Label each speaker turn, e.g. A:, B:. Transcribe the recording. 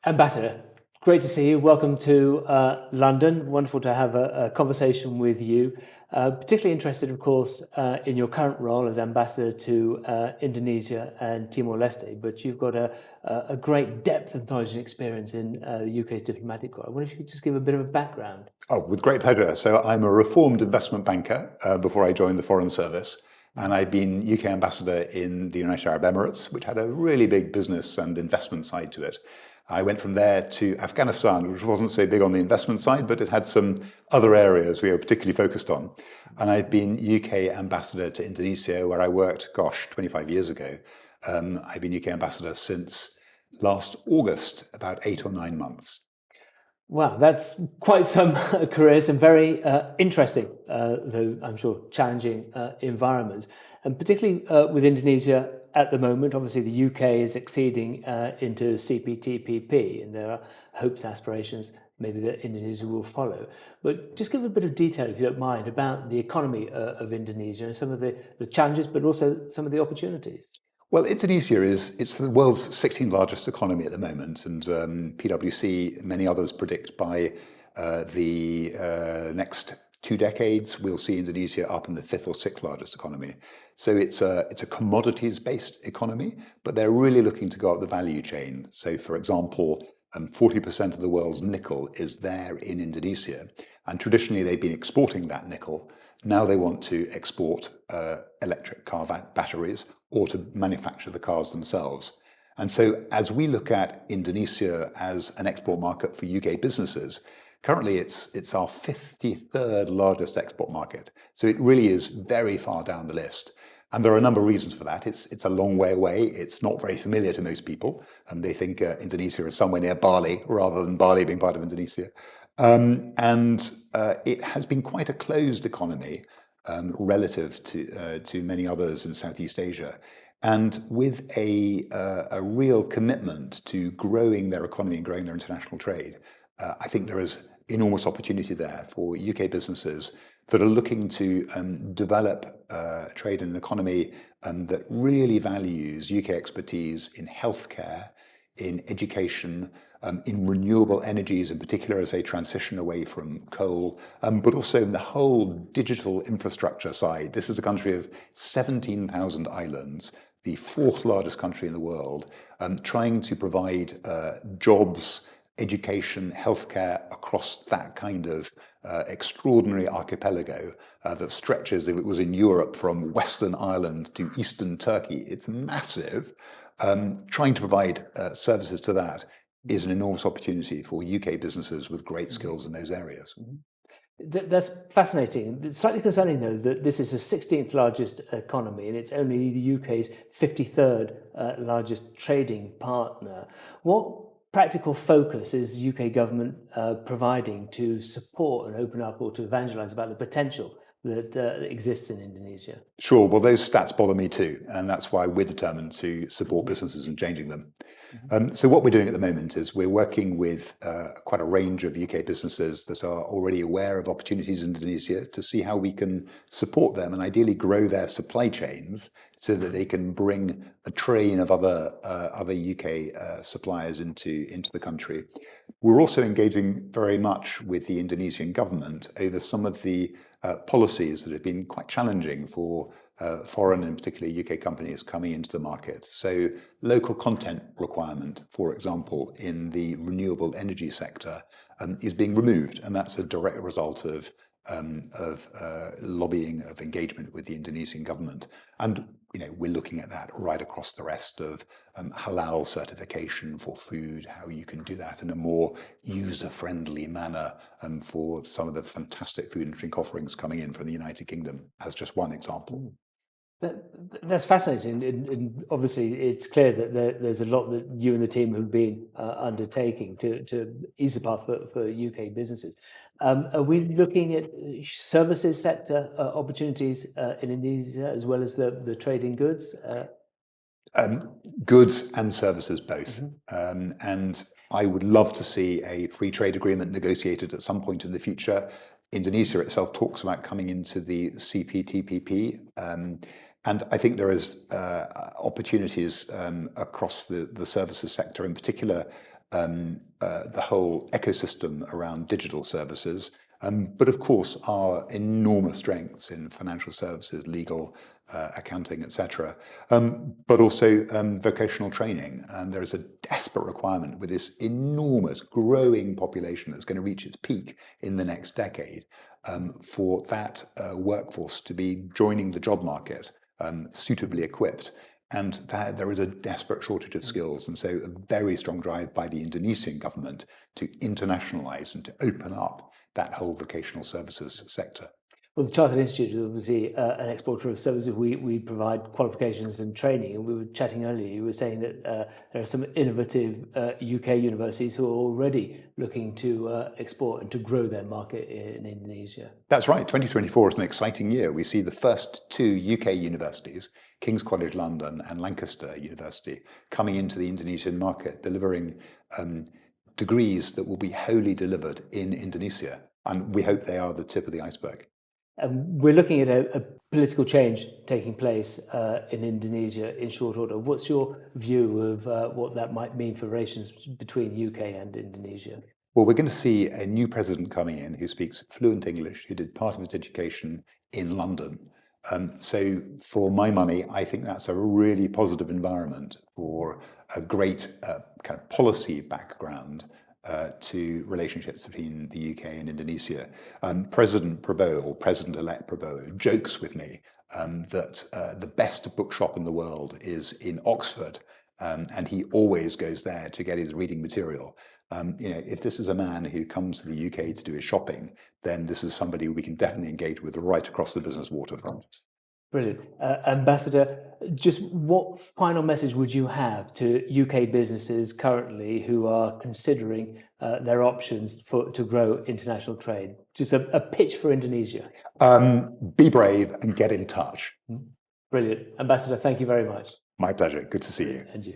A: Ambassador, great to see you. Welcome to London. Wonderful to have a conversation with you. Particularly interested, of course, in your current role as Ambassador to Indonesia and Timor-Leste, but you've got a great depth of knowledge and experience in the UK's diplomatic corps. I wonder if you could just give a bit of a background.
B: Oh, with great pleasure. So I'm a reformed investment banker before I joined the Foreign Service. And I've been UK ambassador in the United Arab Emirates, which had a really big business and investment side to it. I went from there to Afghanistan, which wasn't so big on the investment side, but it had some other areas we were particularly focused on. And I've been UK ambassador to Indonesia, where I worked, 25 years ago. I've been UK ambassador since last August, about 8 or 9 months.
A: Wow, that's quite some career, some very interesting, though I'm sure challenging environments. And particularly with Indonesia at the moment, obviously the UK is acceding into CPTPP, and there are hopes, aspirations, maybe that Indonesia will follow. But just give a bit of detail, if you don't mind, about the economy of Indonesia and some of the challenges, but also some of the opportunities.
B: Well, Indonesia it's the world's 16th largest economy at the moment, and PwC, many others predict by the next 2 decades, we'll see Indonesia up in the 5th or 6th largest economy. So it's a commodities-based economy, but they're really looking to go up the value chain. So, for example, 40% of the world's nickel is there in Indonesia, and traditionally they've been exporting that nickel. Now they want to export electric car batteries or to manufacture the cars themselves. And so as we look at Indonesia as an export market for UK businesses, currently it's our 53rd largest export market. So it really is very far down the list. And there are a number of reasons for that. It's a long way away. It's not very familiar to most people. And they think Indonesia is somewhere near Bali rather than Bali being part of Indonesia. It has been quite a closed economy relative to many others in Southeast Asia. And with a real commitment to growing their economy and growing their international trade, I think there is enormous opportunity there for UK businesses that are looking to develop trade and an economy that really values UK expertise in healthcare, in education, in renewable energies in particular as they transition away from coal, but also in the whole digital infrastructure side. This is a country of 17,000 islands, the 4th largest country in the world, trying to provide jobs, education, healthcare across that kind of extraordinary archipelago that stretches, if it was in Europe, from Western Ireland to Eastern Turkey. It's massive. Trying to provide services to that is an enormous opportunity for UK businesses with great skills in those areas.
A: That's fascinating. It's slightly concerning, though, that this is the 16th largest economy and it's only the UK's 53rd largest trading partner. What practical focus is the UK government providing to support and open up or to evangelise about the potential that exists in Indonesia?
B: Sure. Well, those stats bother me too, and that's why we're determined to support businesses in changing them. So what we're doing at the moment is we're working with quite a range of UK businesses that are already aware of opportunities in Indonesia to see how we can support them and ideally grow their supply chains so that they can bring a train of other UK suppliers into the country. We're also engaging very much with the Indonesian government over some of the policies that have been quite challenging for foreign and particularly UK companies coming into the market. So local content requirement, for example, in the renewable energy sector is being removed. And that's a direct result of lobbying, of engagement with the Indonesian government. And we're looking at that right across the rest of halal certification for food, how you can do that in a more user-friendly manner for some of the fantastic food and drink offerings coming in from the United Kingdom, as just one example.
A: That's fascinating, and obviously it's clear that there's a lot that you and the team have been undertaking to ease the path for UK businesses. Are we looking at services sector opportunities in Indonesia as well as the trade in goods?
B: Goods and services both. And I would love to see a free trade agreement negotiated at some point in the future. Indonesia itself talks about coming into the CPTPP. And I think there is opportunities across the services sector in particular the whole ecosystem around digital services, but of course our enormous strengths in financial services, legal, accounting, etc., but also vocational training. And there is a desperate requirement with this enormous growing population that's going to reach its peak in the next decade for that workforce to be joining the job market suitably equipped. And there is a desperate shortage of skills, and so a very strong drive by the Indonesian government to internationalize and to open up that whole vocational services sector.
A: Well, the Chartered Institute is obviously an exporter of services. We provide qualifications and training, and we were chatting earlier. You were saying that there are some innovative UK universities who are already looking to export and to grow their market in Indonesia.
B: That's right. 2024 is an exciting year. We see the first two UK universities, King's College London and Lancaster University, coming into the Indonesian market, delivering degrees that will be wholly delivered in Indonesia. And we hope they are the tip of the iceberg.
A: We're looking at a political change taking place in Indonesia in short order. What's your view of what that might mean for relations between UK and Indonesia?
B: Well, we're going to see a new president coming in who speaks fluent English, who did part of his education in London. So for my money, I think that's a really positive environment for a great kind of policy background to relationships between the UK and Indonesia. President Prabowo, or President-elect Prabowo, jokes with me that the best bookshop in the world is in Oxford, and he always goes there to get his reading material. If this is a man who comes to the UK to do his shopping, then this is somebody we can definitely engage with right across the business waterfront.
A: Brilliant. Ambassador, just what final message would you have to UK businesses currently who are considering their options to grow international trade? Just a pitch for Indonesia.
B: Be brave and get in touch.
A: Brilliant. Ambassador, thank you very much.
B: My pleasure. Good to see you.
A: And you.